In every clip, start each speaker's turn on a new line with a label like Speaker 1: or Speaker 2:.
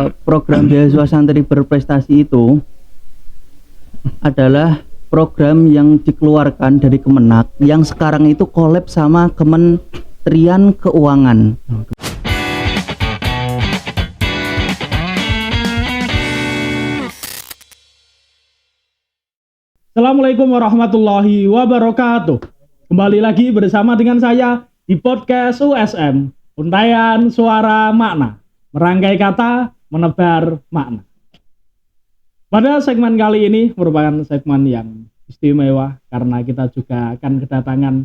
Speaker 1: program beasiswa santri berprestasi itu adalah program yang dikeluarkan dari Kemenak yang sekarang itu collab sama Kementerian Keuangan.
Speaker 2: Assalamualaikum warahmatullahi wabarakatuh. Kembali lagi bersama dengan saya di podcast USM, Untayan Suara Makna, merangkai kata, menebar makna. Pada segmen kali ini merupakan segmen yang istimewa karena kita juga akan kedatangan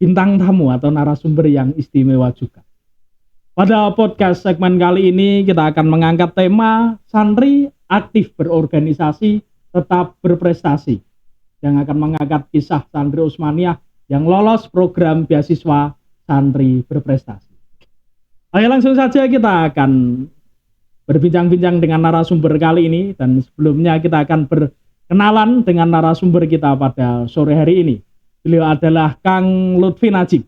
Speaker 2: bintang tamu atau narasumber yang istimewa juga. Pada podcast segmen kali ini kita akan mengangkat tema santri aktif berorganisasi tetap berprestasi, yang akan mengangkat kisah santri Usmaniyah yang lolos program beasiswa santri berprestasi. Oke, langsung saja kita akan berbincang-bincang dengan narasumber kali ini, dan sebelumnya kita akan berkenalan dengan narasumber kita pada sore hari ini. Beliau adalah Kang Lutfi Najib.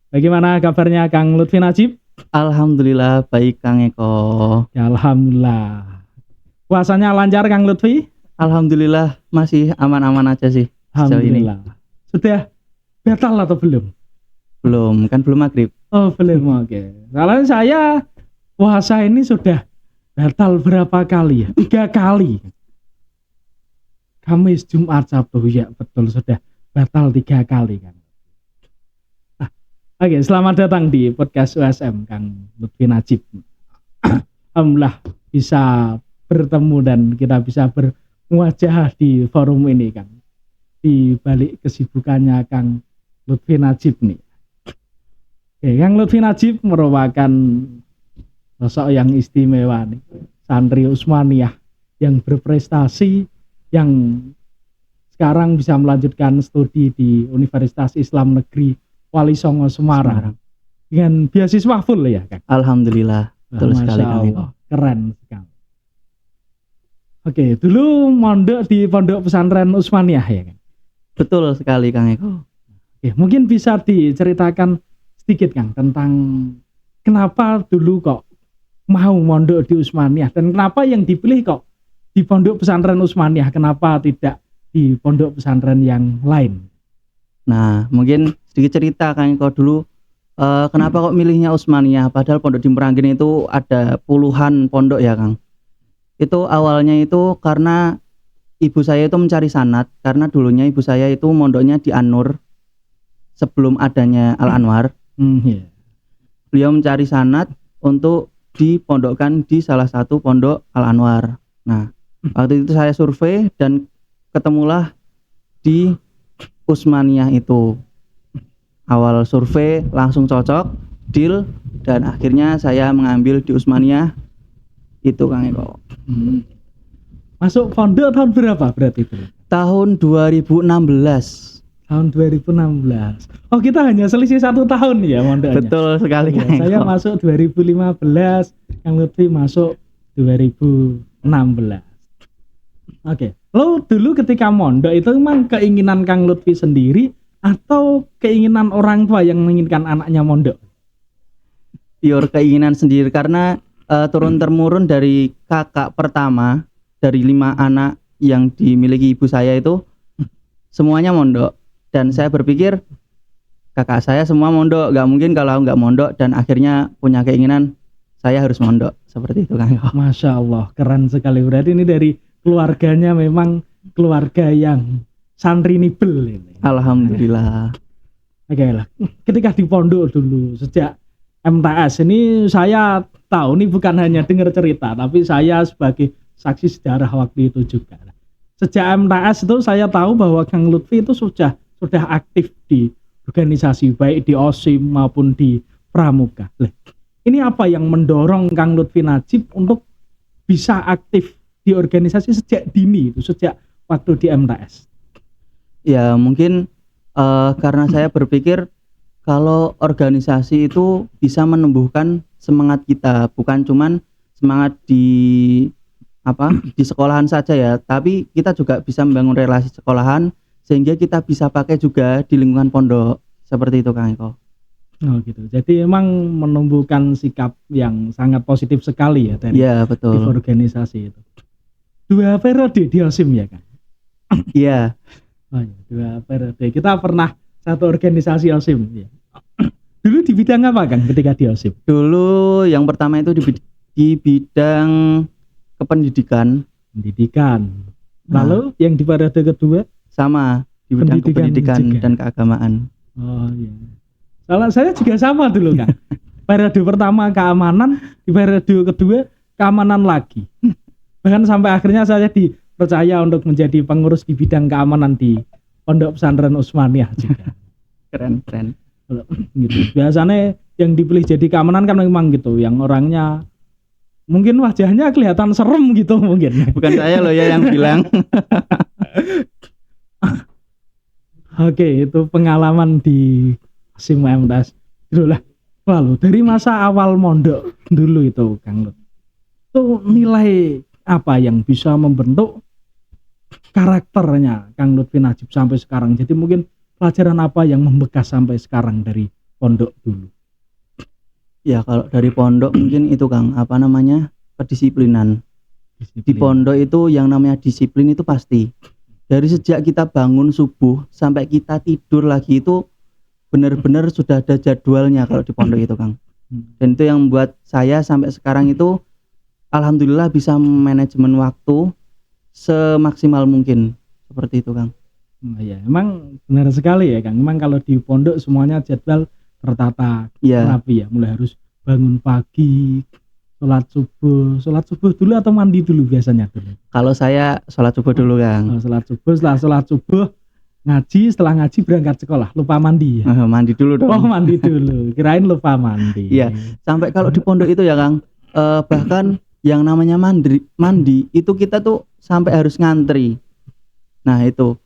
Speaker 2: Bagaimana kabarnya Kang Lutfi Najib?
Speaker 1: Alhamdulillah baik Kang Eko.
Speaker 2: Ya, alhamdulillah. Puasanya lancar Kang Lutfi?
Speaker 1: Alhamdulillah masih aman-aman aja sih sejauh ini.
Speaker 2: Alhamdulillah. Sudah batal atau belum?
Speaker 1: Belum, kan belum maghrib.
Speaker 2: Oh, belum. Oke. Soalnya saya puasa ini sudah batal berapa kali ya? 3 kali. Kamis, Jumat, Sabtu, ya betul, sudah batal 3 kali kan. Nah, oke, selamat datang di podcast USM Kang Lutfi Najib. Alhamdulillah bisa bertemu dan kita bisa berwajah di forum ini kan. Di balik kesibukannya Kang Lutfi Najib nih. Oke, Kang Lutfi Najib merupakan sosok yang istimewa nih, santri Usmaniyah yang berprestasi, yang sekarang bisa melanjutkan studi di Universitas Islam Negeri Wali Songo Semarang dengan beasiswa full ya Kang.
Speaker 1: Alhamdulillah, betul sekali Kang Eko.
Speaker 2: Keren sekali. Oke, dulu mondok di Pondok Pesantren Usmaniyah ya Kang.
Speaker 1: Betul sekali Kang Eko.
Speaker 2: Oke, mungkin bisa diceritakan sedikit Kang tentang kenapa dulu kok mau mondok di Usmaniyah, dan kenapa yang dipilih kok di Pondok Pesantren Usmaniyah, kenapa tidak di pondok pesantren yang lain?
Speaker 1: Nah, mungkin sedikit cerita Kang Eko dulu. Kenapa kok milihnya Usmaniyah? Padahal pondok di Merangkin itu ada puluhan pondok ya Kang. Itu awalnya itu karena ibu saya itu mencari sanad, karena dulunya ibu saya itu mondoknya di An-Nur sebelum adanya Al-Anwar. Beliau mencari sanad untuk dipondokkan di salah satu pondok Al-Anwar. Nah, waktu itu saya survei dan ketemulah di Usmaniyah itu. Awal survei langsung cocok, deal, dan akhirnya saya mengambil di Usmaniyah itu Kang Eko.
Speaker 2: Masuk pondok tahun berapa berarti itu?
Speaker 1: Tahun 2016.
Speaker 2: Tahun 2016. Oh, kita hanya selisih 1 tahun ya mondoknya.
Speaker 1: Betul sekali
Speaker 2: Ya,
Speaker 1: Kang Eko.
Speaker 2: saya masuk 2015, Kang Lutfi masuk 2016. Oke. Lo dulu ketika mondok itu memang keinginan Kang Lutfi sendiri atau keinginan orang tua yang menginginkan anaknya mondok?
Speaker 1: Pure keinginan sendiri karena turun temurun dari kakak pertama dari 5 anak yang dimiliki ibu saya itu semuanya mondok, dan saya berpikir kakak saya semua mondok, gak mungkin kalau nggak mondok, dan akhirnya punya keinginan saya harus mondok seperti itu Kang.
Speaker 2: Masya Allah, keren sekali. Berarti ini dari keluarganya memang keluarga yang santri nibel ini.
Speaker 1: Alhamdulillah.
Speaker 2: Oke lah, ketika di pondok dulu sejak MTS ini saya tahu nih, bukan hanya dengar cerita, tapi saya sebagai saksi sejarah waktu itu juga. Sejak MTS itu saya tahu bahwa Kang Lutfi itu sudah aktif di organisasi, baik di OSIM maupun di Pramuka. Ini apa yang mendorong Kang Lutfi Najib untuk bisa aktif di organisasi sejak dini itu, sejak waktu di MTS?
Speaker 1: Ya mungkin karena saya berpikir kalau organisasi itu bisa menumbuhkan semangat kita, bukan cuman semangat di sekolahan saja ya, tapi kita juga bisa membangun relasi sekolahan sehingga kita bisa pakai juga di lingkungan pondok. Seperti itu Kang Eko.
Speaker 2: Oh gitu. Jadi emang menumbuhkan sikap yang sangat positif sekali ya dari
Speaker 1: Iya,
Speaker 2: di
Speaker 1: betul.
Speaker 2: organisasi itu. 2 periode di OSIM ya kan?
Speaker 1: Iya,
Speaker 2: Oh iya, 2 periode. Kita pernah satu organisasi OSIM ya. Dulu di bidang apa Kang ketika di OSIM?
Speaker 1: dulu yang pertama itu di bidang kependidikan,
Speaker 2: Pendidikan.
Speaker 1: Nah.
Speaker 2: Lalu yang di periode kedua?
Speaker 1: sama di bidang
Speaker 2: Pendidikan
Speaker 1: kependidikan
Speaker 2: juga.
Speaker 1: dan keagamaan.
Speaker 2: Oh iya. Salah saya juga sama dulu Kang. Periode pertama keamanan, di periode kedua keamanan lagi. Bahkan sampai akhirnya saya dipercaya untuk menjadi pengurus di bidang keamanan di Pondok Pesantren Usmaniyah juga.
Speaker 1: Keren.
Speaker 2: Gitu. Biasanya yang dipilih jadi keamanan kan memang gitu, yang orangnya mungkin wajahnya kelihatan serem gitu mungkin.
Speaker 1: Bukan saya loh ya yang bilang.
Speaker 2: Oke, itu pengalaman di SIM MTS. Dulu lah. Lalu dari masa awal mondok dulu itu Kang Lut. Itu nilai apa yang bisa membentuk karakternya Kang Lutfi Najib sampai sekarang? Jadi mungkin pelajaran apa yang membekas sampai sekarang dari pondok dulu?
Speaker 1: Ya kalau dari pondok mungkin itu Kang, apa namanya, kedisiplinan. Di pondok itu yang namanya disiplin itu pasti. Dari sejak kita bangun subuh sampai kita tidur lagi itu benar-benar sudah ada jadwalnya kalau di pondok itu Kang. Dan itu yang membuat saya sampai sekarang itu alhamdulillah bisa manajemen waktu semaksimal mungkin. Seperti itu Kang.
Speaker 2: Ya, emang benar sekali ya Kang. Emang kalau di pondok semuanya jadwal tertata
Speaker 1: Iya.
Speaker 2: rapi ya. Mulai harus bangun pagi, sholat subuh dulu atau mandi dulu biasanya dulu.
Speaker 1: Kalau saya sholat subuh dulu Kang.
Speaker 2: Sholat subuh, setelah sholat subuh ngaji, setelah ngaji berangkat sekolah, lupa mandi ya.
Speaker 1: Mandi dulu dong.
Speaker 2: Oh mandi dulu, kirain lupa mandi.
Speaker 1: Iya. Sampai kalau di pondok itu ya Kang, bahkan yang namanya mandi itu kita tuh sampai harus ngantri. Nah itu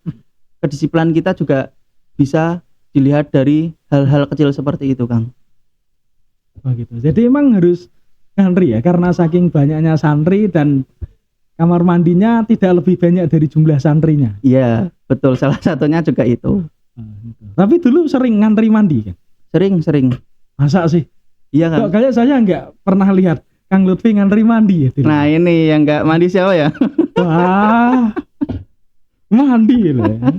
Speaker 1: kedisiplinan kita juga bisa dilihat dari hal-hal kecil seperti itu Kang.
Speaker 2: Oh gitu. Jadi emang harus ngantri ya, karena saking banyaknya santri dan kamar mandinya tidak lebih banyak dari jumlah santrinya.
Speaker 1: Iya betul, salah satunya juga itu.
Speaker 2: Gitu. Tapi dulu sering ngantri mandi kan?
Speaker 1: Sering.
Speaker 2: Masa sih?
Speaker 1: Iya
Speaker 2: Kok
Speaker 1: Kang.
Speaker 2: kayak saya nggak pernah lihat Kang Lutfi ngantri mandi ya dulu.
Speaker 1: Nah ini yang nggak mandi siapa ya?
Speaker 2: Wah, mandi loh ya.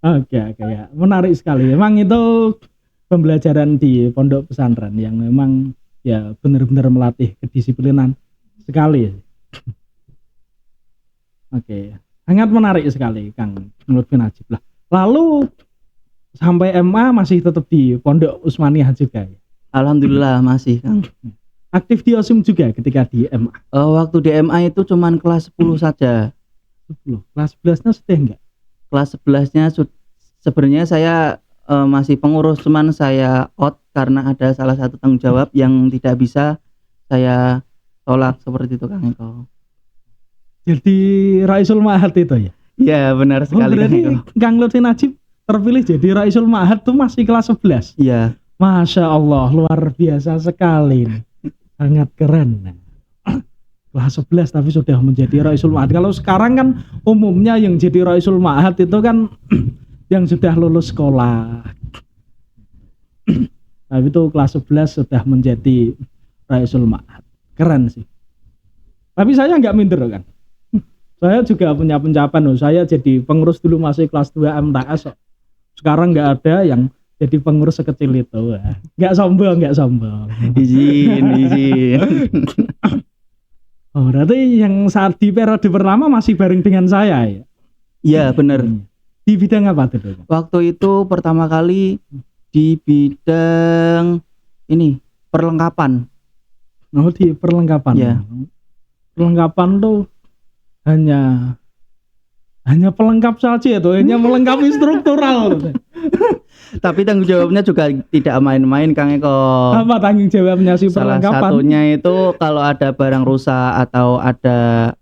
Speaker 2: Oke ya, menarik sekali. Emang itu pembelajaran di pondok pesantren yang memang ya benar-benar melatih kedisiplinan sekali. Oke, sangat menarik sekali Kang Lutfi Najib lah. Lalu sampai MA masih tetap di Pondok Usmaniyah juga ya?
Speaker 1: Alhamdulillah masih Kang.
Speaker 2: Aktif di OSIM juga ketika di MA?
Speaker 1: Waktu di MA itu cuman kelas 10 saja.
Speaker 2: 10. Kelas 11-nya sudah enggak?
Speaker 1: Kelas 11-nya sebenarnya saya masih pengurus, cuman saya out karena ada salah satu tanggung jawab yang tidak bisa saya tolak seperti itu Kang Eko.
Speaker 2: Jadi Raisul Ma'had itu ya?
Speaker 1: Iya benar sekali
Speaker 2: berarti
Speaker 1: Kang Eko.
Speaker 2: Kang Lutfi Najib terpilih jadi Raisul Ma'had tuh masih kelas 11?
Speaker 1: Iya.
Speaker 2: Masya Allah, luar biasa sekali nih. Sangat keren. Kelas 11 tapi sudah menjadi Raisul Ma'had. Kalau sekarang kan umumnya yang jadi Raisul Ma'had itu kan yang sudah lulus sekolah. Tapi itu kelas 11 sudah menjadi Raisul Ma'had. Keren sih. Tapi saya nggak minder kan. Saya juga punya pencapaian loh. Saya jadi pengurus dulu masih kelas 2 MTS. Sekarang nggak ada yang jadi pengurus sekecil itu. Nggak sombong.
Speaker 1: Izin.
Speaker 2: Oh, berarti yang saat di periode pertama masih bareng dengan saya ya?
Speaker 1: Iya benar.
Speaker 2: Di bidang apa tuh?
Speaker 1: Waktu itu pertama kali di bidang ini perlengkapan.
Speaker 2: Oh di perlengkapan.
Speaker 1: Iya.
Speaker 2: Perlengkapan tuh hanya pelengkap saja tuh, hanya melengkapi struktural.
Speaker 1: Tapi tanggung jawabnya juga tidak main-main Kang Eko.
Speaker 2: Apa tanggung jawabnya si
Speaker 1: Salah
Speaker 2: perlengkapan?
Speaker 1: satunya itu kalau ada barang rusak atau ada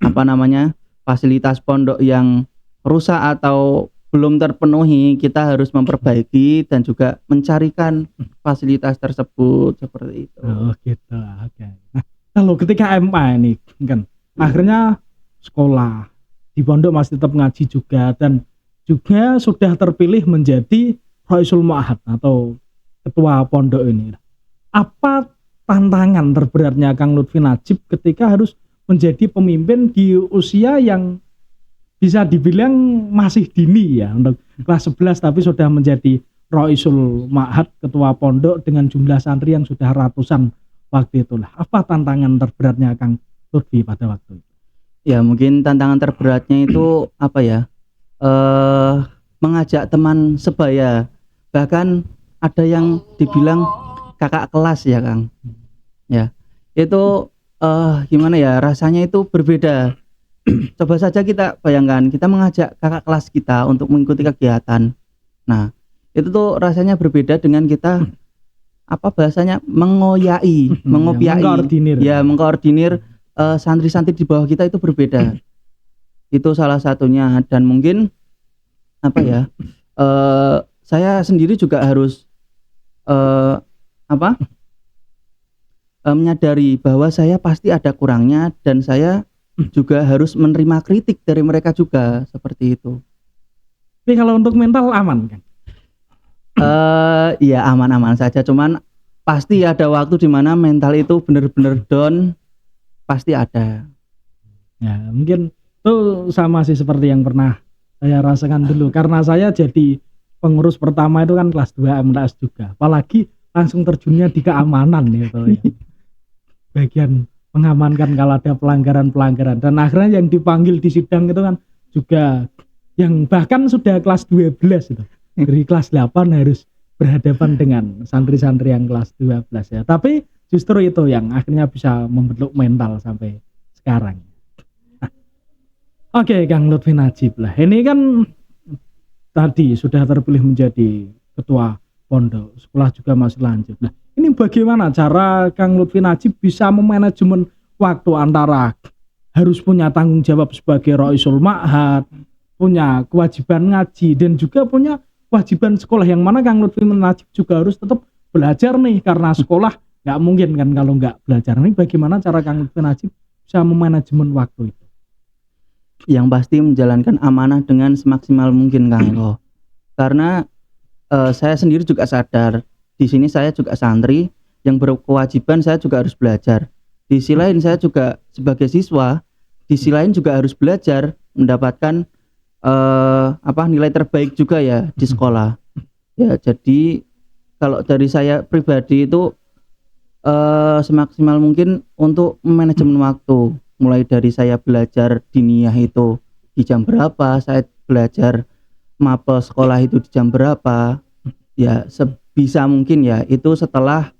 Speaker 1: fasilitas pondok yang rusak atau belum terpenuhi, kita harus memperbaiki dan juga mencarikan fasilitas tersebut seperti itu.
Speaker 2: Oh gitu, oke. Nah, kalau ketika MA ini kan akhirnya sekolah di pondok masih tetap ngaji juga dan juga sudah terpilih menjadi Raisul Ma'had atau ketua pondok ini. Apa tantangan terberatnya Kang Lutfi Najib ketika harus menjadi pemimpin di usia yang bisa dibilang masih dini ya, untuk kelas 11 tapi sudah menjadi Roisul Ma'had, ketua pondok dengan jumlah santri yang sudah ratusan waktu itulah. Apa tantangan terberatnya Kang Lutfi pada waktu itu?
Speaker 1: Ya mungkin tantangan terberatnya itu apa ya, mengajak teman sebaya, bahkan ada yang dibilang kakak kelas ya Kang. Ya itu gimana ya, rasanya itu berbeda. Coba saja kita bayangkan, kita mengajak kakak kelas kita untuk mengikuti kegiatan. Nah, itu tuh rasanya berbeda dengan kita apa bahasanya mengoyai, mengopiai,
Speaker 2: mengkoordinir.
Speaker 1: ya mengkoordinir santri-santri di bawah kita itu berbeda. Itu salah satunya. Dan mungkin apa ya, saya sendiri juga harus menyadari bahwa saya pasti ada kurangnya dan saya juga harus menerima kritik dari mereka juga, seperti itu.
Speaker 2: Tapi kalau untuk mental aman kan?
Speaker 1: Ya aman-aman saja, cuman pasti ada waktu di mana mental itu benar-benar down, pasti ada.
Speaker 2: Ya mungkin itu sama sih seperti yang pernah saya rasakan dulu, karena saya jadi pengurus pertama itu kan kelas 2 MTS juga, apalagi langsung terjunnya di keamanan gitu ya. Bagian mengamankan kalau ada pelanggaran-pelanggaran, dan akhirnya yang dipanggil di sidang itu kan juga yang bahkan sudah kelas 12 itu, dari kelas 8 harus berhadapan dengan santri-santri yang kelas 12 ya. Tapi justru itu yang akhirnya bisa membentuk mental sampai sekarang. Nah, oke, Kang Lutfi Najib lah, ini kan tadi sudah terpilih menjadi ketua pondok, sekolah juga masih lanjut. Nah, ini bagaimana cara Kang Lutfi Najib bisa memanajemen waktu antara harus punya tanggung jawab sebagai Roisul Ma'had, punya kewajiban ngaji, dan juga punya kewajiban sekolah, yang mana Kang Lutfi Najib juga harus tetap belajar nih, karena sekolah nggak mungkin kan kalau nggak belajar. Ini bagaimana cara Kang Lutfi Najib bisa memanajemen waktu itu?
Speaker 1: Yang pasti menjalankan amanah dengan semaksimal mungkin Kang Eko. Karena saya sendiri juga sadar, di sini saya juga santri yang berkewajiban, saya juga harus belajar. Di sisi lain saya juga sebagai siswa, di sisi lain juga harus belajar mendapatkan nilai terbaik juga ya di sekolah. Ya jadi kalau dari saya pribadi itu semaksimal mungkin untuk manajemen waktu, mulai dari saya belajar diniyah itu di jam berapa, saya belajar mapel sekolah itu di jam berapa, ya sebisa mungkin ya itu setelah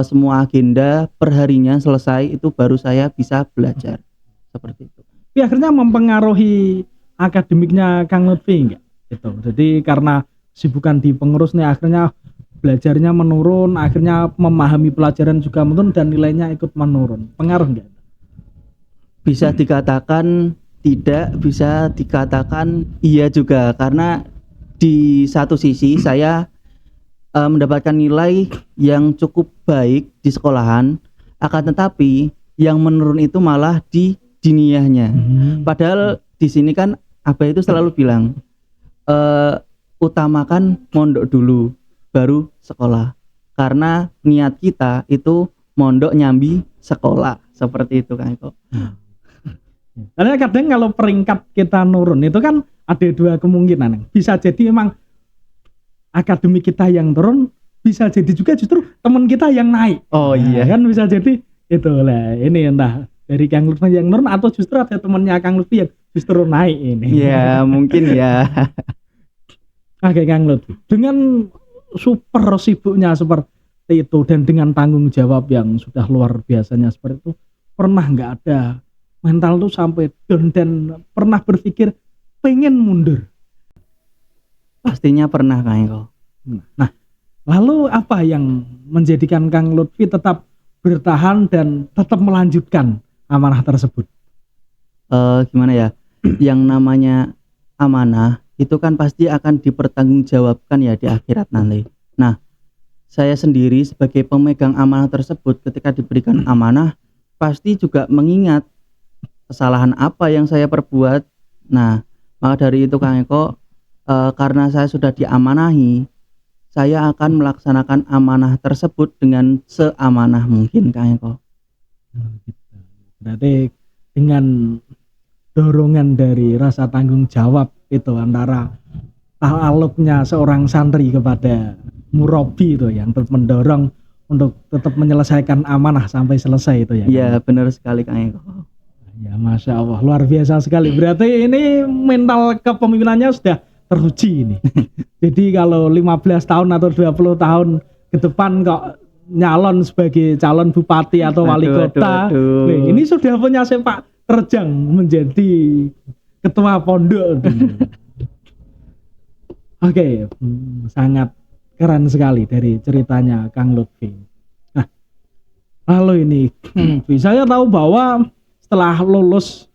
Speaker 1: semua agenda perharinya selesai, itu baru saya bisa belajar seperti itu.
Speaker 2: Tapi akhirnya mempengaruhi akademiknya Kang Lutfi enggak? Gitu. Jadi karena kesibukan di pengurus nih, akhirnya belajarnya menurun, akhirnya memahami pelajaran juga menurun, dan nilainya ikut menurun. Pengaruh enggak?
Speaker 1: Bisa dikatakan tidak, bisa dikatakan iya juga, karena di satu sisi saya mendapatkan nilai yang cukup baik di sekolahan, akan tetapi yang menurun itu malah di diniyahnya. Padahal di sini kan Abah itu selalu bilang utamakan mondok dulu baru sekolah, karena niat kita itu mondok nyambi sekolah, seperti itu Kang Eko.
Speaker 2: Karena kadang kalau peringkat kita nurun itu kan ada dua kemungkinan. Bisa jadi memang akademik kita yang turun, bisa jadi juga justru teman kita yang naik.
Speaker 1: Oh iya,
Speaker 2: kan bisa jadi itu lah. Ini entah dari Kang Lutfi yang nurun atau justru ada temannya Kang Lutfi yang justru naik ini.
Speaker 1: Ya mungkin ya.
Speaker 2: Oke Kang Lutfi, dengan super sibuknya seperti itu dan dengan tanggung jawab yang sudah luar biasanya seperti itu, pernah nggak ada mental tuh sampai down dan pernah berpikir pengen mundur?
Speaker 1: Pastinya pernah Kang Eko.
Speaker 2: Nah, lalu apa yang menjadikan Kang Lutfi tetap bertahan dan tetap melanjutkan amanah tersebut?
Speaker 1: Gimana ya? Yang namanya amanah itu kan pasti akan dipertanggungjawabkan ya di akhirat nanti. Nah, saya sendiri sebagai pemegang amanah tersebut, ketika diberikan amanah pasti juga mengingat kesalahan apa yang saya perbuat. Nah, maka dari itu Kang Eko, karena saya sudah diamanahi, saya akan melaksanakan amanah tersebut dengan seamanah mungkin Kang Eko.
Speaker 2: Gitu. Berarti dengan dorongan dari rasa tanggung jawab itu antara ta'alluqnya seorang santri kepada murabi itu yang mendorong untuk tetap menyelesaikan amanah sampai selesai itu ya.
Speaker 1: Iya, benar sekali Kang Eko.
Speaker 2: Ya, Masya Allah, luar biasa sekali. Berarti ini mental kepemimpinannya sudah teruji ini. Jadi kalau 15 tahun atau 20 tahun ke depan kok nyalon sebagai calon bupati atau wali kota, ini sudah punya sepak terjang menjadi ketua pondok. Oke, sangat keren sekali dari ceritanya Kang Lutfi. Nah, lalu ini, saya tahu bahwa setelah lulus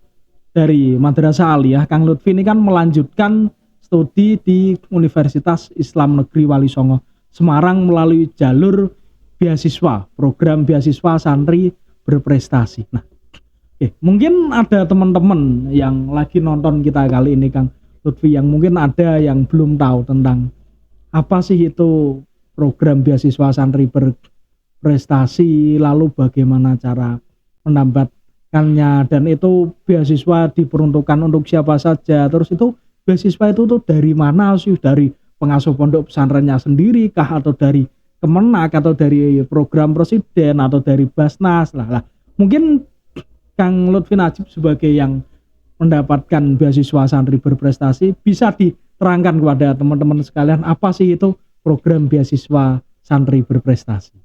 Speaker 2: dari Madrasah Aliyah, Kang Lutfi ini kan melanjutkan studi di Universitas Islam Negeri Wali Songo Semarang melalui jalur beasiswa, program beasiswa santri berprestasi. Nah, mungkin ada teman-teman yang lagi nonton kita kali ini Kang Lutfi yang mungkin ada yang belum tahu tentang apa sih itu program beasiswa santri berprestasi, lalu bagaimana cara mendapatkannya, dan itu beasiswa diperuntukkan untuk siapa saja, terus itu beasiswa itu tuh dari mana sih, dari pengasuh pondok pesantrennya sendiri kah, atau dari Kemenak, atau dari program presiden, atau dari Basnas lah. Mungkin Kang Lutfi Najib sebagai yang mendapatkan beasiswa santri berprestasi bisa diterangkan kepada teman-teman sekalian apa sih itu program beasiswa santri berprestasi.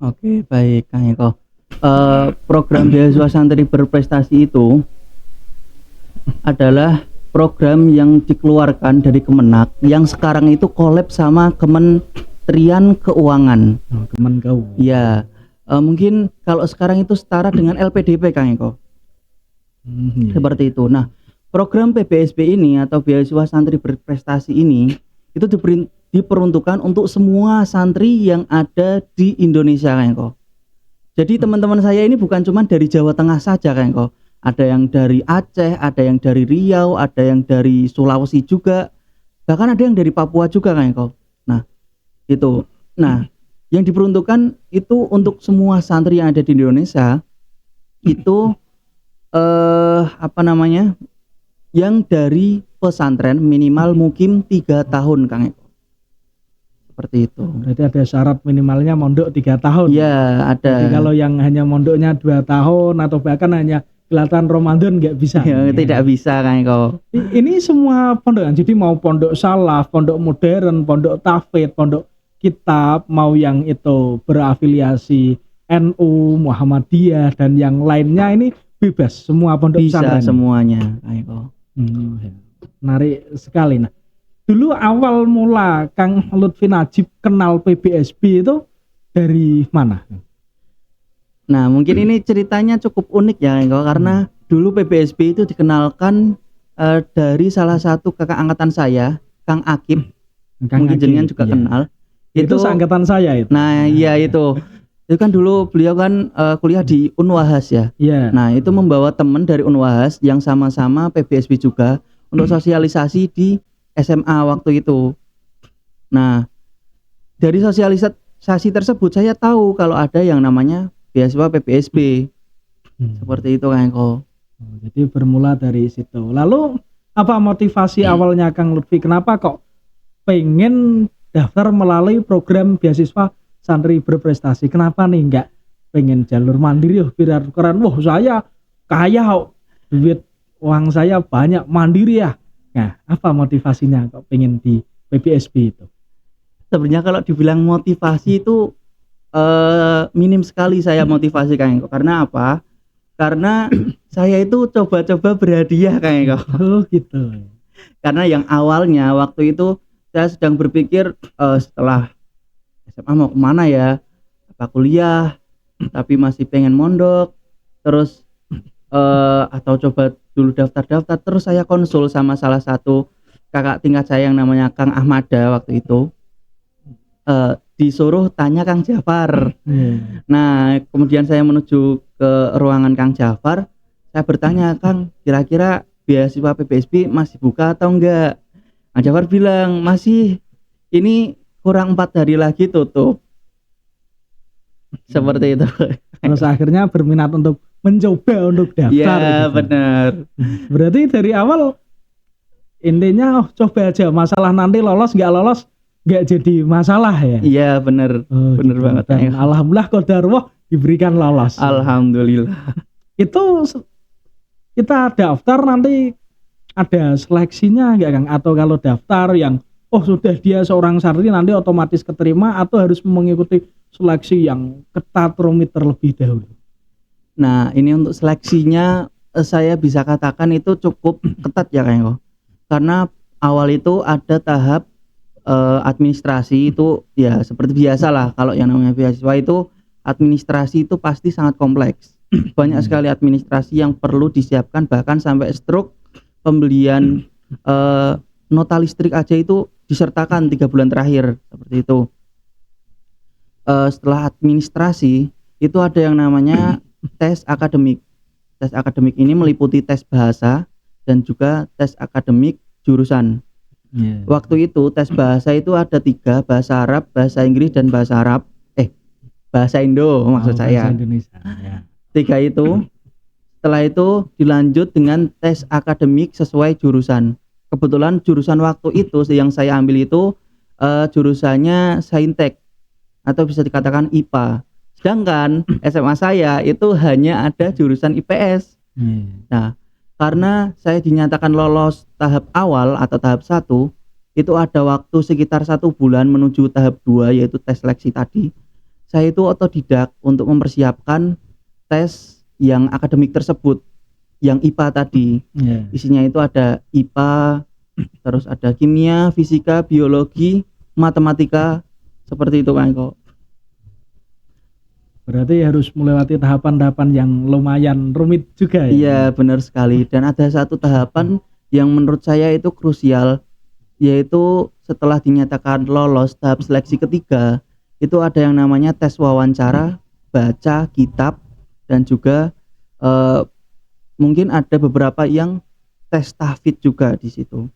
Speaker 1: Oke, baik Kang Eko. Program beasiswa santri berprestasi itu adalah program yang dikeluarkan dari Kemenak yang sekarang itu collab sama Kementerian Keuangan.
Speaker 2: Kemenkeu.
Speaker 1: Ya, mungkin kalau sekarang itu setara dengan LPDP Kang Eko. Seperti itu. Nah, program PBSB ini atau beasiswa santri berprestasi ini itu diperuntukkan untuk semua santri yang ada di Indonesia Kang Eko. Jadi teman-teman saya ini bukan cuma dari Jawa Tengah saja Kang Eko. Ada yang dari Aceh, ada yang dari Riau, ada yang dari Sulawesi juga, bahkan ada yang dari Papua juga Kang Eko. Nah, itu. Nah, yang diperuntukkan itu untuk semua santri yang ada di Indonesia itu yang dari pesantren minimal mukim 3 tahun Kang Eko. Seperti itu.
Speaker 2: Berarti ada syarat minimalnya mondok 3 tahun.
Speaker 1: Iya, ada.
Speaker 2: Jadi kalau yang hanya mondoknya 2 tahun atau bahkan hanya kelihatan Ramadan nggak bisa.
Speaker 1: Ya, tidak bisa Kang Eko.
Speaker 2: Ini semua pondokan. Jadi mau pondok salaf, pondok modern, pondok tahfidz, pondok kitab, mau yang itu berafiliasi NU, Muhammadiyah dan yang lainnya, ini bebas semua pondok
Speaker 1: bisa
Speaker 2: pesantren.
Speaker 1: Semuanya Kang Eko.
Speaker 2: Menarik sekali. Nah, dulu awal mula Kang Lutfi Najib kenal PBSB itu dari mana?
Speaker 1: Nah, mungkin ini ceritanya cukup unik ya Kang Eko, karena dulu PBSB itu dikenalkan dari salah satu kakak angkatan saya, Kang Akib. Mungkin jenengan juga kenal.
Speaker 2: Itu seangkatan saya itu.
Speaker 1: Nah, iya itu. Itu kan dulu beliau kan kuliah di Unwahas ya.
Speaker 2: Iya.
Speaker 1: Nah, itu membawa teman dari Unwahas yang sama-sama PBSB juga untuk sosialisasi di SMA waktu itu. Nah, dari sosialisasi tersebut saya tahu kalau ada yang namanya beasiswa PBSB. Seperti itu Kang Eko.
Speaker 2: Jadi bermula dari situ. Lalu apa motivasi awalnya Kang Lutfi? Kenapa kok pengen daftar melalui program beasiswa santri berprestasi? Kenapa nih nggak pengen jalur mandiri? Biar keren. Wah, saya kaya, duit uang saya banyak, mandiri ya. Nah, apa motivasinya kok pengen di PBSB itu?
Speaker 1: Sebenarnya kalau dibilang motivasi itu minim sekali saya motivasi Kang Eko. Karena apa? Karena saya itu coba-coba berhadiah Kang Eko.
Speaker 2: Oh gitu.
Speaker 1: Karena yang awalnya waktu itu saya sedang berpikir setelah SMA mau kemana ya, apa kuliah, tapi masih pengen mondok, terus atau coba dulu daftar-daftar. Terus saya konsul sama salah satu kakak tingkat saya yang namanya Kang Ahmada waktu itu. Disuruh tanya Kang Jafar. Nah, kemudian saya menuju ke ruangan Kang Jafar. Saya bertanya, Kang, kira-kira beasiswa PBSB masih buka atau enggak? Kang Jafar bilang, masih. Ini kurang 4 hari lagi tutup. Seperti itu.
Speaker 2: Terus akhirnya berminat untuk mencoba untuk daftar.
Speaker 1: Iya,
Speaker 2: gitu.
Speaker 1: benar.
Speaker 2: Berarti dari awal intinya coba aja, masalah nanti lolos nggak jadi masalah ya.
Speaker 1: Iya, benar. Benar
Speaker 2: Gitu.
Speaker 1: banget.
Speaker 2: Dan alhamdulillah qadarullah diberikan lolos.
Speaker 1: Alhamdulillah.
Speaker 2: Itu kita daftar nanti ada seleksinya nggak Kang? Atau kalau daftar yang sudah dia seorang santri nanti otomatis keterima, atau harus mengikuti seleksi yang ketat rumit terlebih dahulu?
Speaker 1: Nah, ini untuk seleksinya saya bisa katakan itu cukup ketat ya Kang. Karena awal itu ada tahap administrasi, itu ya seperti biasa lah, kalau yang namanya beasiswa itu administrasi itu pasti sangat kompleks. Banyak sekali administrasi yang perlu disiapkan, bahkan sampai struk pembelian nota listrik aja itu disertakan 3 bulan terakhir, seperti itu. Setelah administrasi itu ada yang namanya tes akademik. Tes akademik ini meliputi tes bahasa dan juga tes akademik jurusan. Waktu itu tes bahasa itu ada 3, bahasa Arab, bahasa Inggris, dan bahasa Indo maksud saya.
Speaker 2: Bahasa Indonesia. Ya.
Speaker 1: 3 itu. Setelah itu dilanjut dengan tes akademik sesuai jurusan. Kebetulan jurusan waktu itu yang saya ambil itu jurusannya Saintek atau bisa dikatakan IPA. Sedangkan SMA saya itu hanya ada jurusan IPS. Nah, karena saya dinyatakan lolos tahap awal atau tahap 1, itu ada waktu sekitar 1 bulan menuju tahap 2, yaitu tes seleksi tadi. Saya itu otodidak untuk mempersiapkan tes yang akademik tersebut, yang IPA tadi. Isinya itu ada IPA, terus ada kimia, fisika, biologi, matematika, seperti itu Kang Eko.
Speaker 2: Berarti harus melewati tahapan-tahapan yang lumayan rumit juga ya?
Speaker 1: Iya, benar sekali. Dan ada satu tahapan yang menurut saya itu krusial, yaitu setelah dinyatakan lolos tahap seleksi ketiga, itu ada yang namanya tes wawancara, baca kitab, dan juga mungkin ada beberapa yang tes tahfidz juga di situ.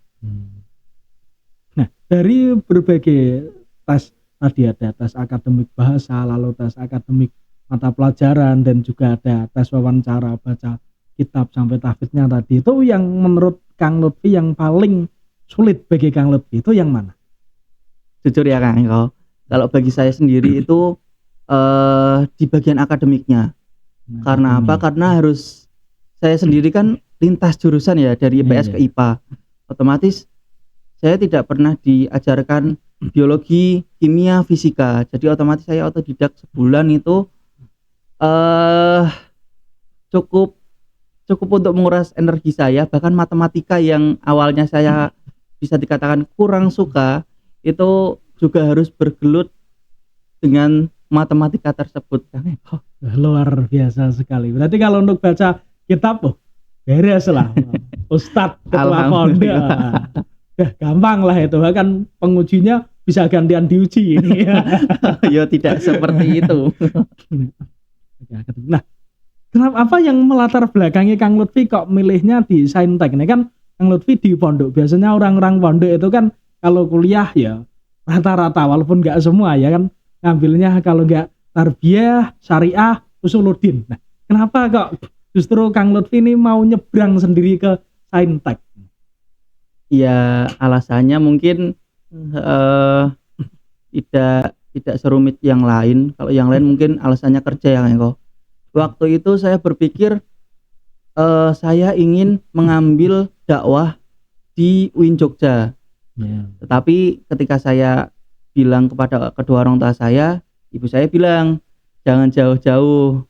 Speaker 2: Nah, dari berbagai tes tadi, ada tes akademik bahasa, lalu tes akademik mata pelajaran, dan juga ada tes wawancara, baca kitab sampai tahfidznya tadi. Itu yang menurut Kang Lutfi yang paling sulit bagi Kang Lutfi itu yang mana?
Speaker 1: Jujur ya Kang Eko, kalau bagi saya sendiri itu di bagian akademiknya. Karena apa? Karena harus saya sendiri kan lintas jurusan ya, dari IPS ke IPA. Otomatis saya tidak pernah diajarkan biologi, kimia, fisika. Jadi otomatis saya otodidak sebulan itu cukup untuk menguras energi saya. Bahkan matematika yang awalnya saya bisa dikatakan kurang suka, itu juga harus bergelut dengan matematika tersebut.
Speaker 2: Luar biasa sekali. Berarti kalau untuk baca kitab beres lah. Ustadz ketua pondok. Gampang lah itu, bahkan pengujinya bisa gantian diuji ini.
Speaker 1: Ya tidak seperti itu.
Speaker 2: Nah, kenapa, apa yang melatar belakangi Kang Lutfi kok milihnya di Saintek? Ini kan Kang Lutfi di pondok, biasanya orang-orang pondok itu kan kalau kuliah ya rata-rata, walaupun nggak semua ya kan, ngambilnya kalau nggak tarbiyah, syariah, usuluddin. Nah, kenapa kok justru Kang Lutfi ini mau nyebrang sendiri ke Saintek?
Speaker 1: Ya alasannya mungkin tidak serumit yang lain. Kalau yang lain mungkin alasannya kerja ya Kang. Waktu itu saya berpikir saya ingin mengambil dakwah di UIN Jogja. Tetapi ketika saya bilang kepada kedua orang tua saya, ibu saya bilang jangan jauh-jauh,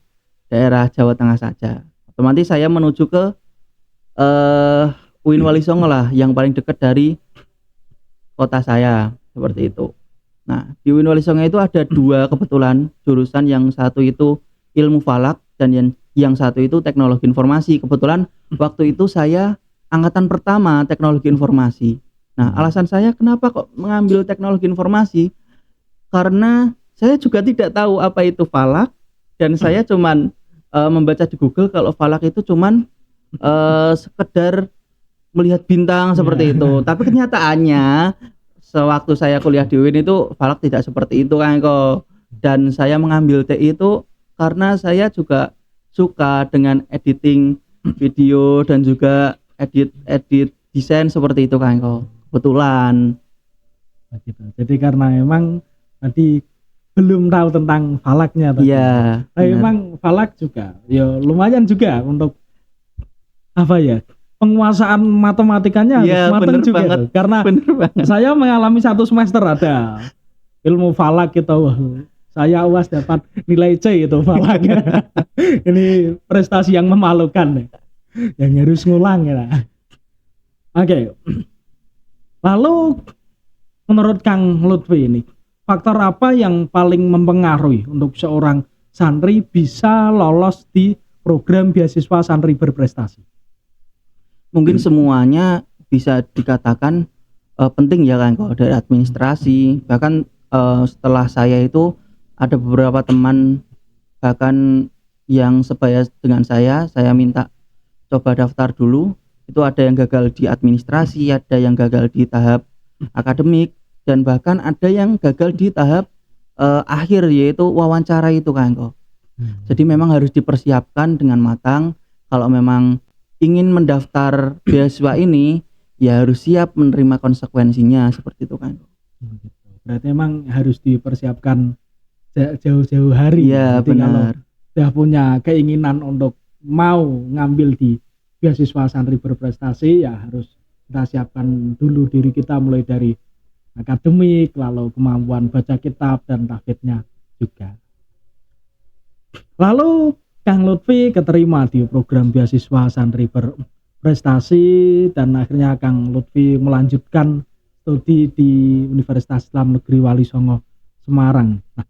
Speaker 1: daerah Jawa Tengah saja. Otomatis saya menuju ke UIN Wali Songo lah, yang paling dekat dari kota saya, seperti itu. Nah, di UIN Wali Songo itu ada 2 kebetulan jurusan, yang satu itu ilmu falak dan yang satu itu teknologi informasi. Kebetulan waktu itu saya angkatan pertama teknologi informasi. Nah, alasan saya kenapa kok mengambil teknologi informasi, karena saya juga tidak tahu apa itu falak, dan saya cuman membaca di Google kalau falak itu cuman sekedar melihat bintang seperti itu. Tapi kenyataannya sewaktu saya kuliah di UIN itu falak tidak seperti itu Kang Eko. Dan saya mengambil TI itu karena saya juga suka dengan editing video dan juga edit desain seperti itu Kang Eko. Kebetulan.
Speaker 2: Gitu. Jadi karena emang tadi belum tahu tentang falaknya tadi.
Speaker 1: Iya.
Speaker 2: Tapi
Speaker 1: benar.
Speaker 2: emang falak juga ya lumayan juga untuk apa ya? Penguasaan matematikanya
Speaker 1: Iya,
Speaker 2: harus matang
Speaker 1: bener
Speaker 2: juga
Speaker 1: banget.
Speaker 2: tuh. Karena
Speaker 1: Bener banget.
Speaker 2: saya mengalami satu semester ada ilmu falak gitu. Wah, saya UAS dapat nilai C itu falak. Ini prestasi yang memalukan nih. Yang harus ngulang ya. Oke. Lalu menurut Kang Lutfi ini, faktor apa yang paling mempengaruhi untuk seorang santri bisa lolos di program beasiswa santri berprestasi?
Speaker 1: Mungkin semuanya bisa dikatakan penting ya kan kalau dari administrasi. Bahkan setelah saya itu ada beberapa teman bahkan yang sebaya dengan saya minta coba daftar dulu. Itu ada yang gagal di administrasi, ada yang gagal di tahap akademik, dan bahkan ada yang gagal di tahap akhir yaitu wawancara itu kan kok. Jadi memang harus dipersiapkan dengan matang. Kalau memang ingin mendaftar beasiswa ini ya harus siap menerima konsekuensinya seperti itu kan.
Speaker 2: Berarti emang harus dipersiapkan jauh-jauh hari.
Speaker 1: Iya
Speaker 2: Jadi kalau
Speaker 1: benar.
Speaker 2: sudah punya keinginan untuk mau ngambil di beasiswa santri berprestasi ya harus kita siapkan dulu diri kita mulai dari akademik, lalu kemampuan baca kitab dan tahfidnya juga. Lalu Kang Lutfi keterima di program beasiswa santri berprestasi dan akhirnya Kang Lutfi melanjutkan studi di Universitas Islam Negeri Wali Songo Semarang. Nah,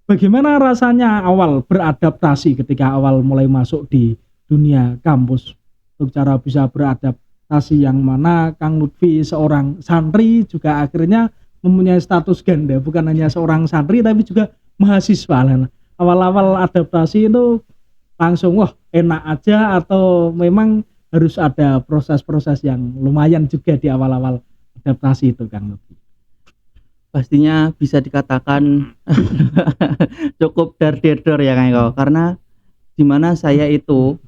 Speaker 2: bagaimana rasanya awal beradaptasi ketika awal mulai masuk di dunia kampus untuk cara bisa beradaptasi yang mana Kang Lutfi seorang santri juga akhirnya mempunyai status ganda, bukan hanya seorang santri tapi juga mahasiswa. Nah, awal-awal adaptasi itu langsung wah enak aja atau memang harus ada proses-proses yang lumayan juga di awal-awal adaptasi itu Kang Lutfi?
Speaker 1: Pastinya bisa dikatakan cukup dar-der ya Kang Eko, karena dimana saya itu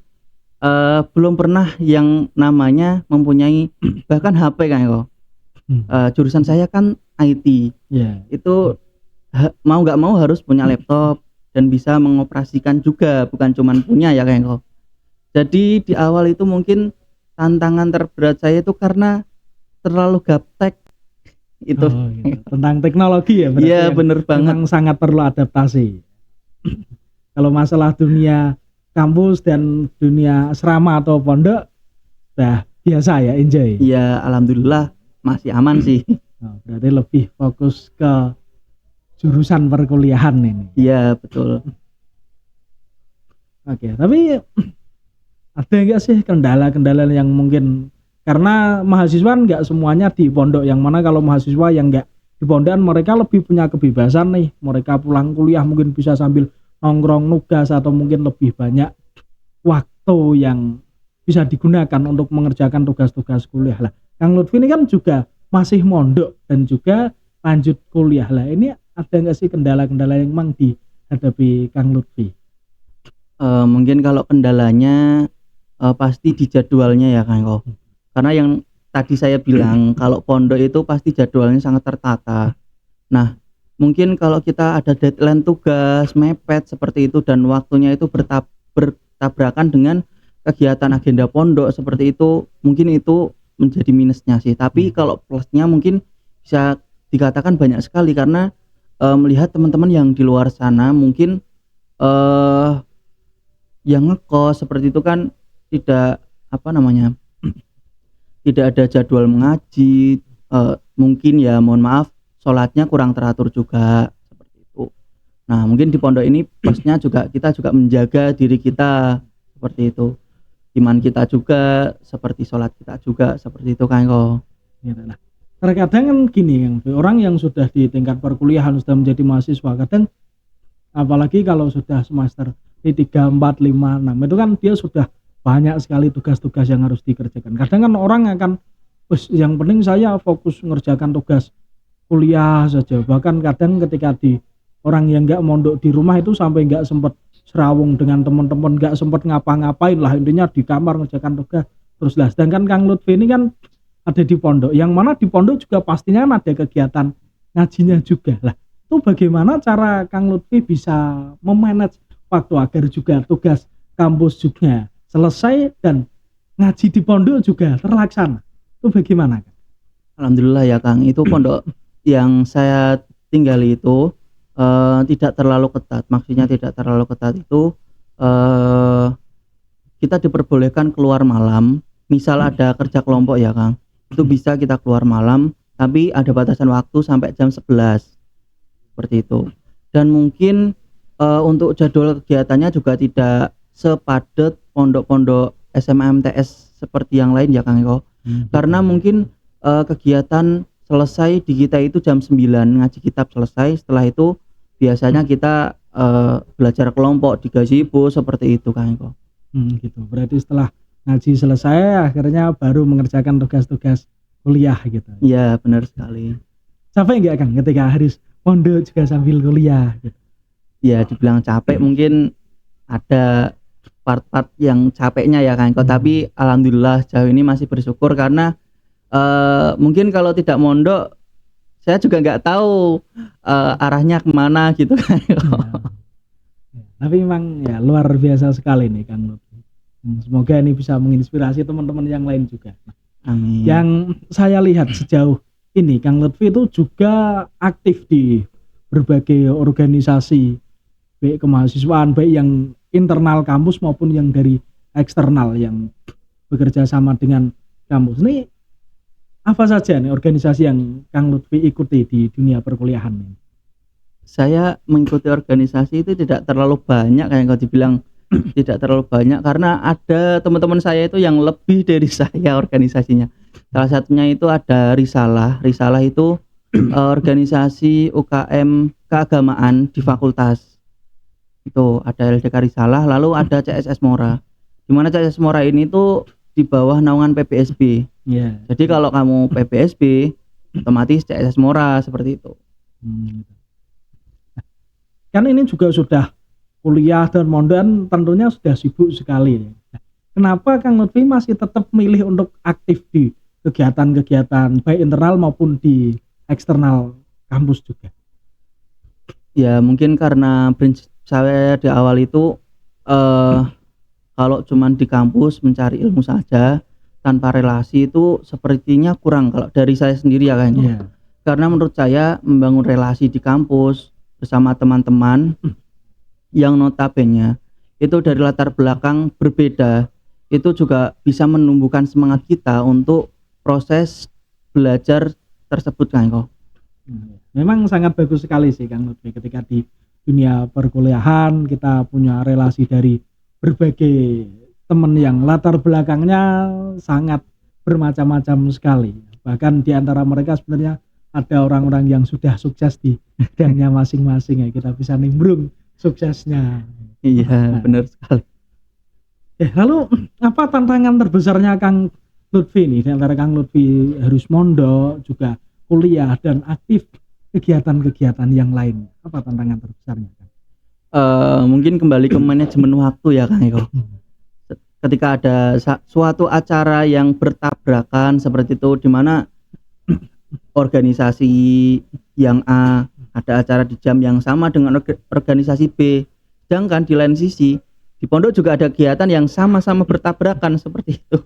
Speaker 1: belum pernah yang namanya mempunyai bahkan HP Kang Eko. Jurusan saya kan IT.
Speaker 2: Yeah.
Speaker 1: Itu mau nggak mau harus punya laptop dan bisa mengoperasikan juga, bukan cuman punya ya Kang Eko. Jadi di awal itu mungkin tantangan terberat saya itu karena terlalu gaptek itu.
Speaker 2: Gitu. Tentang teknologi ya berarti.
Speaker 1: Iya bener banget.
Speaker 2: Memang sangat perlu adaptasi. Kalau masalah dunia kampus dan dunia asrama atau pondok udah biasa ya, enjoy.
Speaker 1: Iya alhamdulillah masih aman sih.
Speaker 2: Oh, berarti lebih fokus ke jurusan perkuliahan ini.
Speaker 1: Iya betul.
Speaker 2: Oke, tapi ada nggak sih kendala-kendala yang mungkin karena mahasiswa nggak semuanya di pondok, yang mana kalau mahasiswa yang nggak di pondokan mereka lebih punya kebebasan nih, mereka pulang kuliah mungkin bisa sambil nongkrong nugas atau mungkin lebih banyak waktu yang bisa digunakan untuk mengerjakan tugas-tugas kuliah lah. Kang Lutfi ini kan juga masih mondok dan juga lanjut kuliah lah, ini ada nggak sih kendala-kendala yang memang dihadapi Kang Lutfi?
Speaker 1: Mungkin kalau kendalanya pasti di jadwalnya ya Kang Eko. Karena yang tadi saya bilang kalau pondok itu pasti jadwalnya sangat tertata. Nah mungkin kalau kita ada deadline tugas mepet seperti itu dan waktunya itu bertabrakan dengan kegiatan agenda pondok seperti itu, mungkin itu menjadi minusnya sih. Tapi kalau plusnya mungkin bisa dikatakan banyak sekali karena melihat teman-teman yang di luar sana mungkin yang ngekos seperti itu kan tidak tidak ada jadwal mengaji, mungkin ya mohon maaf sholatnya kurang teratur juga seperti itu. Nah mungkin di pondok ini plusnya juga kita juga menjaga diri kita seperti itu, iman kita juga seperti sholat kita juga seperti itu kan kok.
Speaker 2: Nah, terkadang kan gini yang orang yang sudah di tingkat perkuliahan sudah menjadi mahasiswa, kadang apalagi kalau sudah semester 3, 4, 5, 6 itu kan dia sudah banyak sekali tugas-tugas yang harus dikerjakan. Kadang kan orang akan yang penting saya fokus mengerjakan tugas kuliah saja. Bahkan kadang ketika di orang yang nggak mondok di rumah itu sampai nggak sempet serawung dengan teman-teman, nggak sempet ngapa-ngapain lah, intinya di kamar ngerjakan tugas terus lah. Sedangkan Kang Lutfi ini kan ada di pondok, yang mana di pondok juga pastinya kan ada kegiatan ngajinya juga lah. Itu bagaimana cara Kang Lutfi bisa memanage waktu agar juga tugas kampus juga selesai dan ngaji di pondok juga terlaksana? Itu bagaimana, Kang?
Speaker 1: Alhamdulillah ya Kang, itu pondok yang saya tinggali itu tidak terlalu ketat. Maksudnya tidak terlalu ketat itu kita diperbolehkan keluar malam. Misal ada kerja kelompok ya Kang, itu bisa kita keluar malam, tapi ada batasan waktu sampai jam 11 seperti itu. Dan mungkin untuk jadwal kegiatannya juga tidak sepadat pondok-pondok SMA MTS seperti yang lain ya Kang Eko. Karena mungkin kegiatan selesai di kita itu jam 9, ngaji kitab selesai, setelah itu biasanya kita belajar kelompok di gazebo seperti itu Kang Eko.
Speaker 2: Gitu. Berarti setelah ngaji selesai akhirnya baru mengerjakan tugas-tugas kuliah gitu.
Speaker 1: Iya, benar sekali.
Speaker 2: Capek enggak Kang ketika harus pondok juga sambil kuliah gitu?
Speaker 1: Ya, dibilang capek mungkin ada part-part yang capeknya ya Kang Eko, tapi alhamdulillah sejauh ini masih bersyukur karena mungkin kalau tidak mondok saya juga nggak tahu arahnya kemana gitu kan.
Speaker 2: Tapi memang ya luar biasa sekali nih Kang Lutfi. Semoga ini bisa menginspirasi teman-teman yang lain juga.
Speaker 1: Amin.
Speaker 2: Yang saya lihat sejauh ini Kang Lutfi itu juga aktif di berbagai organisasi baik kemahasiswaan, baik yang internal kampus maupun yang dari eksternal yang bekerja sama dengan kampus. Ini apa saja nih organisasi yang Kang Lutfi ikuti di dunia perkuliahan ini?
Speaker 1: Saya mengikuti organisasi itu tidak terlalu banyak, kayak kau dibilang tidak terlalu banyak karena ada teman-teman saya itu yang lebih dari saya organisasinya. Salah satunya itu ada Risalah. Risalah itu organisasi UKM keagamaan di fakultas. Itu ada LDK Risalah, lalu ada CSS Mora. Di mana CSS Mora ini tuh di bawah naungan PPSB.
Speaker 2: Yeah.
Speaker 1: Jadi kalau kamu PPSB otomatis CSS Mora seperti itu.
Speaker 2: Kan ini juga sudah kuliah dan mondok tentunya sudah sibuk sekali. Kenapa Kang Lutfi masih tetap milih untuk aktif di kegiatan-kegiatan baik internal maupun di eksternal kampus juga?
Speaker 1: Ya mungkin karena prinsip saya di awal itu kalau cuman di kampus mencari ilmu saja tanpa relasi itu sepertinya kurang kalau dari saya sendiri ya kayaknya. Yeah. Karena menurut saya membangun relasi di kampus bersama teman-teman yang notabene itu dari latar belakang berbeda, itu juga bisa menumbuhkan semangat kita untuk proses belajar tersebut kan kok.
Speaker 2: Memang sangat bagus sekali sih Kang Lutfi ketika di dunia perkuliahan kita punya relasi dari berbagai teman yang latar belakangnya sangat bermacam-macam sekali. Bahkan di antara mereka sebenarnya ada orang-orang yang sudah sukses di bidangnya masing-masing ya, kita bisa nimbrung suksesnya.
Speaker 1: Iya, benar sekali.
Speaker 2: Lalu apa tantangan terbesarnya Kang Lutfi nih, di antara Kang Lutfi harus mondok juga kuliah dan aktif kegiatan-kegiatan yang lain? Apa tantangan terbesarnya Kang?
Speaker 1: Mungkin kembali ke manajemen waktu ya Kang Eko. Ketika ada suatu acara yang bertabrakan seperti itu, di mana organisasi yang A ada acara di jam yang sama dengan organisasi B, sedangkan di lain sisi di pondok juga ada kegiatan yang sama-sama bertabrakan seperti itu.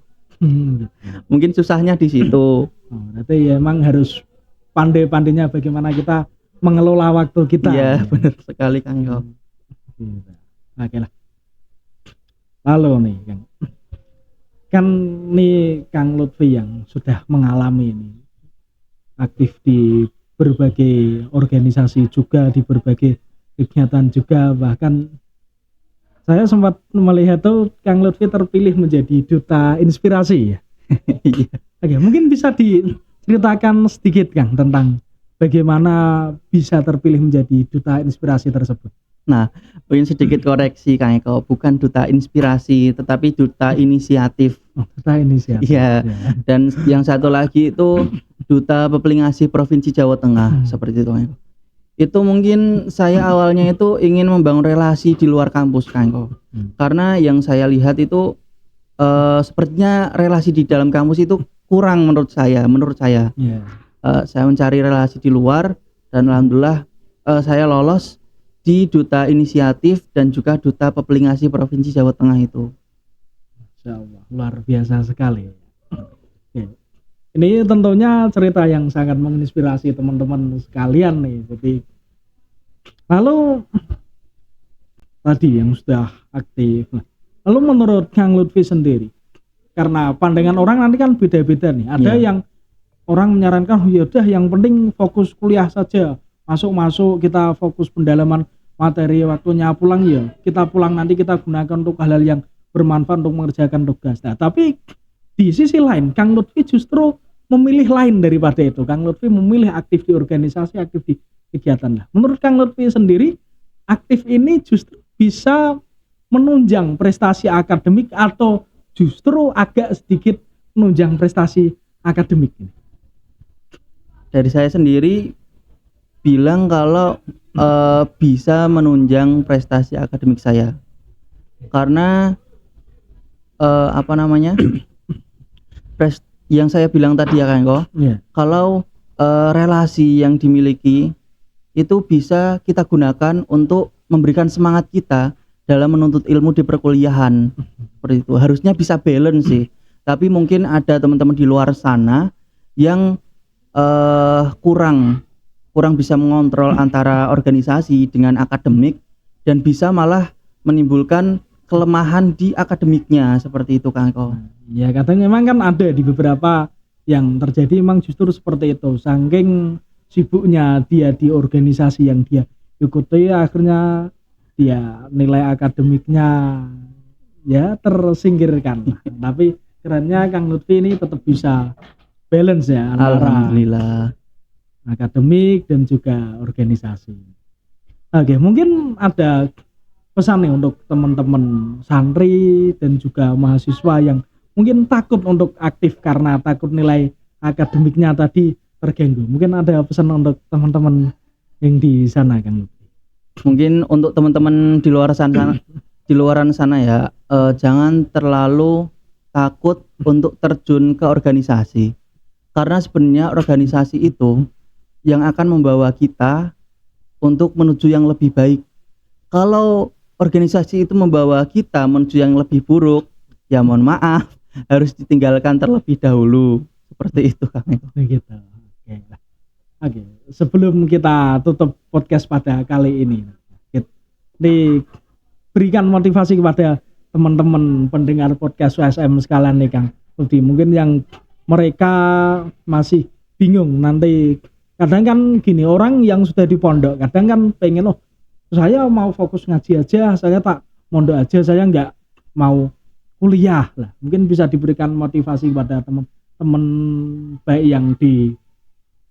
Speaker 1: Mungkin susahnya di situ.
Speaker 2: Berarti ya emang harus pandai-pandainya bagaimana kita mengelola waktu kita.
Speaker 1: Iya, benar sekali Kang Yo.
Speaker 2: Oke lah. Lalu nih kan nih Kang Lutfi yang sudah mengalami ini aktif di berbagai organisasi juga, di berbagai kegiatan juga, bahkan saya sempat melihat tuh Kang Lutfi terpilih menjadi duta inspirasi ya. Oke, mungkin bisa diceritakan sedikit Kang tentang bagaimana bisa terpilih menjadi duta inspirasi tersebut.
Speaker 1: Nah, mungkin sedikit koreksi Kang Eko, bukan duta inspirasi tetapi duta inisiatif.
Speaker 2: Oh, duta inisiatif.
Speaker 1: Iya. Dan yang satu lagi itu Duta Pepeling ASI Provinsi Jawa Tengah seperti itu Kang Eko. Itu mungkin saya awalnya itu ingin membangun relasi di luar kampus Kang Eko. Karena yang saya lihat itu sepertinya relasi di dalam kampus itu kurang menurut saya.
Speaker 2: Iya.
Speaker 1: Saya mencari relasi di luar dan alhamdulillah saya lolos di Duta Inisiatif dan juga Duta Pepeling ASI Provinsi Jawa Tengah itu.
Speaker 2: Insyaallah, luar biasa sekali. Oke. Ini tentunya cerita yang sangat menginspirasi teman-teman sekalian nih. Jadi lalu tadi yang sudah aktif. Lalu menurut Kang Lutfi sendiri, karena pandangan orang nanti kan beda-beda nih. Ada yang orang menyarankan, oh ya udah yang penting fokus kuliah saja. Masuk kita fokus pendalaman materi, waktunya pulang ya. Kita pulang nanti kita gunakan untuk hal-hal yang bermanfaat untuk mengerjakan tugas. Nah, tapi di sisi lain Kang Lutfi justru memilih lain daripada itu. Kang Lutfi memilih aktif di organisasi, aktif di kegiatan. Nah, menurut Kang Lutfi sendiri, aktif ini justru bisa menunjang prestasi akademik atau justru agak sedikit menunjang prestasi akademik ini?
Speaker 1: Dari saya sendiri bilang kalau bisa menunjang prestasi akademik saya. Karena yang saya bilang tadi ya Kang Eko, kalau relasi yang dimiliki itu bisa kita gunakan untuk memberikan semangat kita dalam menuntut ilmu di perkuliahan. Seperti itu. Harusnya bisa balance sih. Tapi mungkin ada teman-teman di luar sana yang kurang bisa mengontrol antara organisasi dengan akademik dan bisa malah menimbulkan kelemahan di akademiknya seperti itu Kang Eko.
Speaker 2: Ya kadang memang kan ada di beberapa yang terjadi memang justru seperti itu. Saking sibuknya dia di organisasi yang dia ikuti, akhirnya dia nilai akademiknya ya tersingkirkan. Tapi kerennya Kang Lutfi ini tetap bisa balance ya antara
Speaker 1: alhamdulillah
Speaker 2: akademik dan juga organisasi. Oke, mungkin ada pesan nih untuk teman-teman santri dan juga mahasiswa yang mungkin takut untuk aktif karena takut nilai akademiknya tadi terganggu. Mungkin ada pesan untuk teman-teman yang di sana Kang.
Speaker 1: Mungkin untuk teman-teman di luar sana ya, jangan terlalu takut untuk terjun ke organisasi. Karena sebenarnya organisasi itu yang akan membawa kita untuk menuju yang lebih baik. Kalau organisasi itu membawa kita menuju yang lebih buruk, ya mohon maaf, harus ditinggalkan terlebih dahulu. Seperti itu Kang.
Speaker 2: Begitu. Oke. Sebelum kita tutup podcast pada kali ini, berikan motivasi kepada teman-teman pendengar podcast USM sekalian nih Kang. Mungkin yang mereka masih bingung nanti, kadang kan gini, orang yang sudah di pondok kadang kan pengen saya mau fokus ngaji aja, saya tak mondok aja, saya nggak mau kuliah lah. Mungkin bisa diberikan motivasi kepada teman-teman baik yang di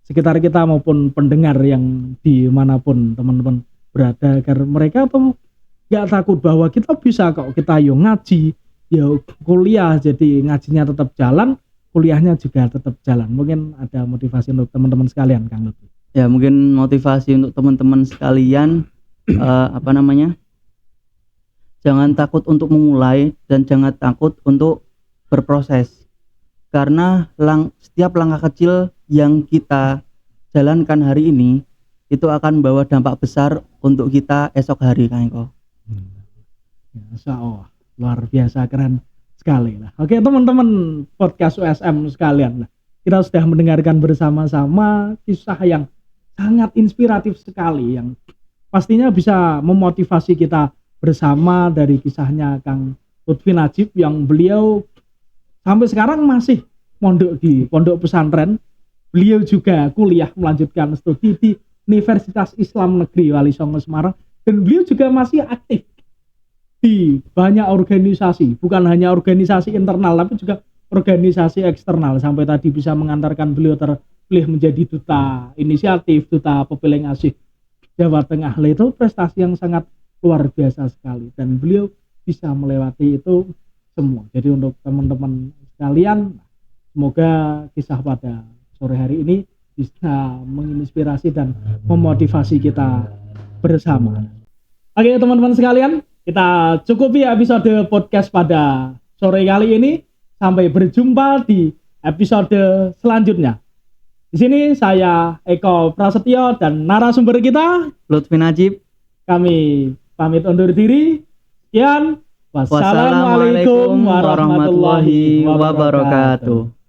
Speaker 2: sekitar kita maupun pendengar yang dimanapun teman-teman berada, agar mereka tuh nggak takut bahwa kita bisa kok, kita yo ngaji, yo kuliah, jadi ngajinya tetap jalan, kuliahnya juga tetap jalan. Mungkin ada motivasi untuk teman-teman sekalian Kang Lutfi.
Speaker 1: Ya mungkin motivasi untuk teman-teman sekalian, jangan takut untuk memulai dan jangan takut untuk berproses, karena setiap langkah kecil yang kita jalankan hari ini itu akan membawa dampak besar untuk kita esok hari Kang Eko.
Speaker 2: Masya Allah, luar biasa, keren sekali lah. Oke teman-teman podcast USM sekalian, kita sudah mendengarkan bersama-sama kisah yang sangat inspiratif sekali, yang pastinya bisa memotivasi kita bersama dari kisahnya Kang Lutfi Najib, yang beliau sampai sekarang masih mondok di pondok pesantren. Beliau juga kuliah melanjutkan studi di Universitas Islam Negeri Wali Songo Semarang, dan beliau juga masih aktif di banyak organisasi, bukan hanya organisasi internal tapi juga organisasi eksternal, sampai tadi bisa mengantarkan beliau terpilih menjadi duta inisiatif, duta pepeling ASI Jawa Tengah. Itu prestasi yang sangat luar biasa sekali, dan beliau bisa melewati itu semua. Jadi untuk teman-teman sekalian, semoga kisah pada sore hari ini bisa menginspirasi dan memotivasi kita bersama. Oke teman-teman sekalian, kita cukupi episode podcast pada sore kali ini. Sampai berjumpa di episode selanjutnya. Di sini saya Eko Prasetyo dan narasumber kita
Speaker 1: Lutfi Najib.
Speaker 2: Kami pamit undur diri. Sekian. Wassalamualaikum warahmatullahi wabarakatuh.